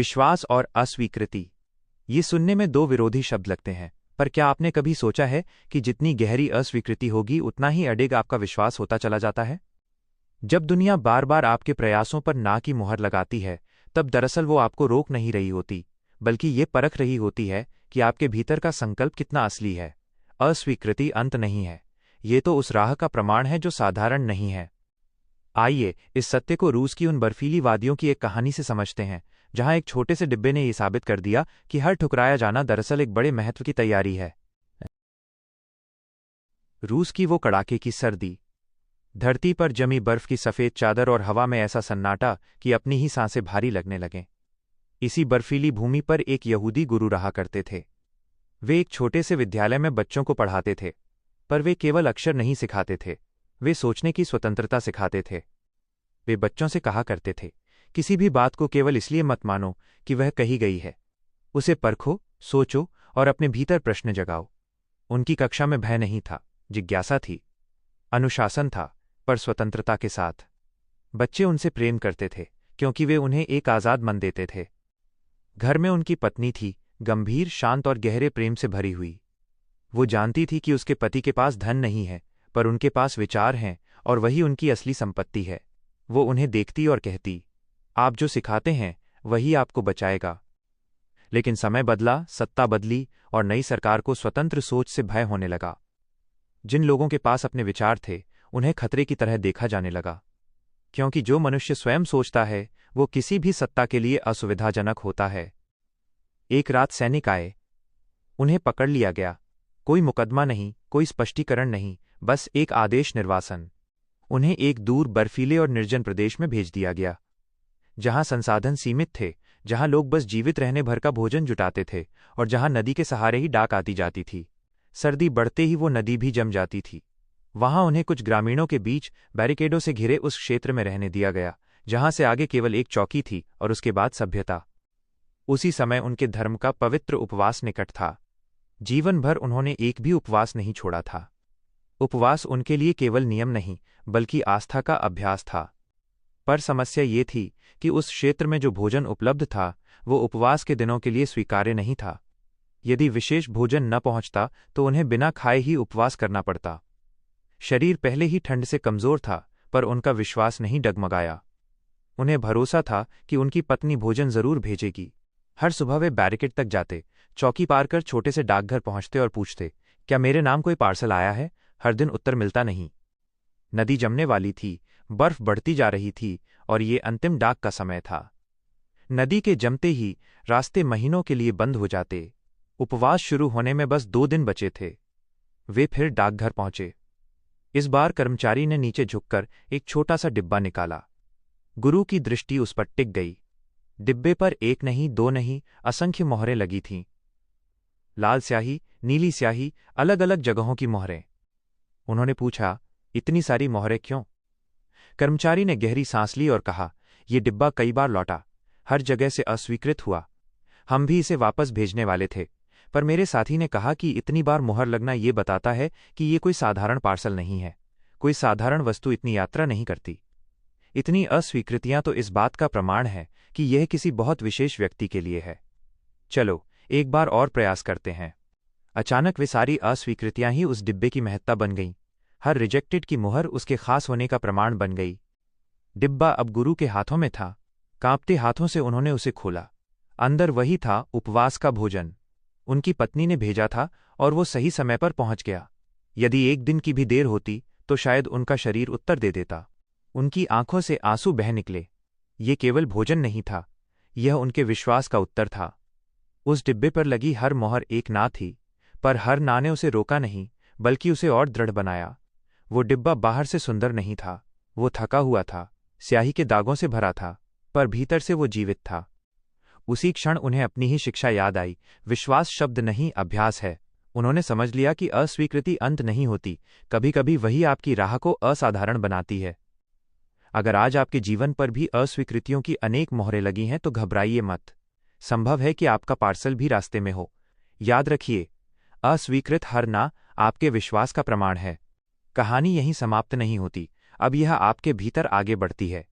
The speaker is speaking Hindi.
विश्वास और अस्वीकृति। ये सुनने में दो विरोधी शब्द लगते हैं, पर क्या आपने कभी सोचा है कि जितनी गहरी अस्वीकृति होगी उतना ही अडिग आपका विश्वास होता चला जाता है? जब दुनिया बार बार आपके प्रयासों पर ना की मुहर लगाती है, तब दरअसल वो आपको रोक नहीं रही होती, बल्कि ये परख रही होती है कि आपके भीतर का संकल्प कितना असली है। अस्वीकृति अंत नहीं है, ये तो उस राह का प्रमाण है जो साधारण नहीं है। आइए इस सत्य को रूस की उन बर्फीली वादियों की एक कहानी से समझते हैं, जहां एक छोटे से डिब्बे ने यह साबित कर दिया कि हर ठुकराया जाना दरअसल एक बड़े महत्व की तैयारी है। रूस की वो कड़ाके की सर्दी, धरती पर जमी बर्फ की सफेद चादर और हवा में ऐसा सन्नाटा कि अपनी ही सांसें भारी लगने लगें। इसी बर्फीली भूमि पर एक यहूदी गुरु रहा करते थे। वे एक छोटे से विद्यालय में बच्चों को पढ़ाते थे, पर वे केवल अक्षर नहीं सिखाते थे, वे सोचने की स्वतंत्रता सिखाते थे। वे बच्चों से कहा करते थे, किसी भी बात को केवल इसलिए मत मानो कि वह कही गई है, उसे परखो, सोचो और अपने भीतर प्रश्न जगाओ। उनकी कक्षा में भय नहीं था, जिज्ञासा थी, अनुशासन था, पर स्वतंत्रता के साथ। बच्चे उनसे प्रेम करते थे क्योंकि वे उन्हें एक आज़ाद मन देते थे। घर में उनकी पत्नी थी, गंभीर, शांत और गहरे प्रेम से भरी हुई। वो जानती थी कि उसके पति के पास धन नहीं है, पर उनके पास विचार हैं और वही उनकी असली संपत्ति है। वो उन्हें देखती और कहती, आप जो सिखाते हैं वही आपको बचाएगा। लेकिन समय बदला, सत्ता बदली और नई सरकार को स्वतंत्र सोच से भय होने लगा। जिन लोगों के पास अपने विचार थे उन्हें खतरे की तरह देखा जाने लगा, क्योंकि जो मनुष्य स्वयं सोचता है वो किसी भी सत्ता के लिए असुविधाजनक होता है। एक रात सैनिक आए, उन्हें पकड़ लिया गया। कोई मुकदमा नहीं, कोई स्पष्टीकरण नहीं, बस एक आदेश निर्वासन। उन्हें एक दूर बर्फीले और निर्जन प्रदेश में भेज दिया गया, जहां संसाधन सीमित थे, जहां लोग बस जीवित रहने भर का भोजन जुटाते थे और जहां नदी के सहारे ही डाक आती जाती थी। सर्दी बढ़ते ही वो नदी भी जम जाती थी। वहां उन्हें कुछ ग्रामीणों के बीच बैरिकेडों से घिरे उस क्षेत्र में रहने दिया गया जहां से आगे केवल एक चौकी थी और उसके बाद सभ्यता। उसी समय उनके धर्म का पवित्र उपवास निकट था। जीवन भर उन्होंने एक भी उपवास नहीं छोड़ा था। उपवास उनके लिए केवल नियम नहीं, बल्कि आस्था का अभ्यास था। पर समस्या ये थी कि उस क्षेत्र में जो भोजन उपलब्ध था वो उपवास के दिनों के लिए स्वीकार्य नहीं था। यदि विशेष भोजन न पहुंचता तो उन्हें बिना खाए ही उपवास करना पड़ता। शरीर पहले ही ठंड से कमजोर था, पर उनका विश्वास नहीं डगमगाया। उन्हें भरोसा था कि उनकी पत्नी भोजन जरूर भेजेगी। हर सुबह वे बैरिकेड तक जाते, चौकी पार कर छोटे से डाकघर पहुंचते और पूछते, क्या मेरे नाम कोई पार्सल आया है? हर दिन उत्तर मिलता नहीं। नदी जमने वाली थी, बर्फ बढ़ती जा रही थी और ये अंतिम डाक का समय था। नदी के जमते ही रास्ते महीनों के लिए बंद हो जाते। उपवास शुरू होने में बस 2 दिन बचे थे। वे फिर डाकघर पहुंचे। इस बार कर्मचारी ने नीचे झुककर एक छोटा सा डिब्बा निकाला। गुरु की दृष्टि उस पर टिक गई। डिब्बे पर एक नहीं, 2 नहीं, असंख्य मोहरें लगी थीं। लाल स्याही, नीली स्याही, अलग अलग जगहों की मोहरें। उन्होंने पूछा, इतनी सारी मोहरें क्यों? कर्मचारी ने गहरी सांस ली और कहा, यह डिब्बा कई बार लौटा, हर जगह से अस्वीकृत हुआ। हम भी इसे वापस भेजने वाले थे, पर मेरे साथी ने कहा कि इतनी बार मोहर लगना ये बताता है कि ये कोई साधारण पार्सल नहीं है। कोई साधारण वस्तु इतनी यात्रा नहीं करती। इतनी अस्वीकृतियां तो इस बात का प्रमाण है कि यह किसी बहुत विशेष व्यक्ति के लिए है। चलो एक बार और प्रयास करते हैं। अचानक वे सारी अस्वीकृतियां ही उस डिब्बे की महत्ता बन गईं। हर रिजेक्टेड की मुहर उसके खास होने का प्रमाण बन गई। डिब्बा अब गुरु के हाथों में था। कांपते हाथों से उन्होंने उसे खोला। अंदर वही था, उपवास का भोजन। उनकी पत्नी ने भेजा था और वो सही समय पर पहुंच गया। यदि एक दिन की भी देर होती तो शायद उनका शरीर उत्तर दे देता। उनकी आंखों से आंसू बह निकले। ये केवल भोजन नहीं था, यह उनके विश्वास का उत्तर था। उस डिब्बे पर लगी हर मोहर एक ना थी, पर हर ना ने उसे रोका नहीं, बल्कि उसे और दृढ़ बनाया। वो डिब्बा बाहर से सुंदर नहीं था, वो थका हुआ था, स्याही के दागों से भरा था, पर भीतर से वो जीवित था। उसी क्षण उन्हें अपनी ही शिक्षा याद आई, विश्वास शब्द नहीं, अभ्यास है। उन्होंने समझ लिया कि अस्वीकृति अंत नहीं होती, कभी कभी वही आपकी राह को असाधारण बनाती है। अगर आज आपके जीवन पर भी अस्वीकृतियों की अनेक मोहरें लगी हैं तो घबराइए मत। संभव है कि आपका पार्सल भी रास्ते में हो। याद रखिए, अस्वीकृत हर ना आपके विश्वास का प्रमाण है। कहानी यहीं समाप्त नहीं होती, अब यह आपके भीतर आगे बढ़ती है।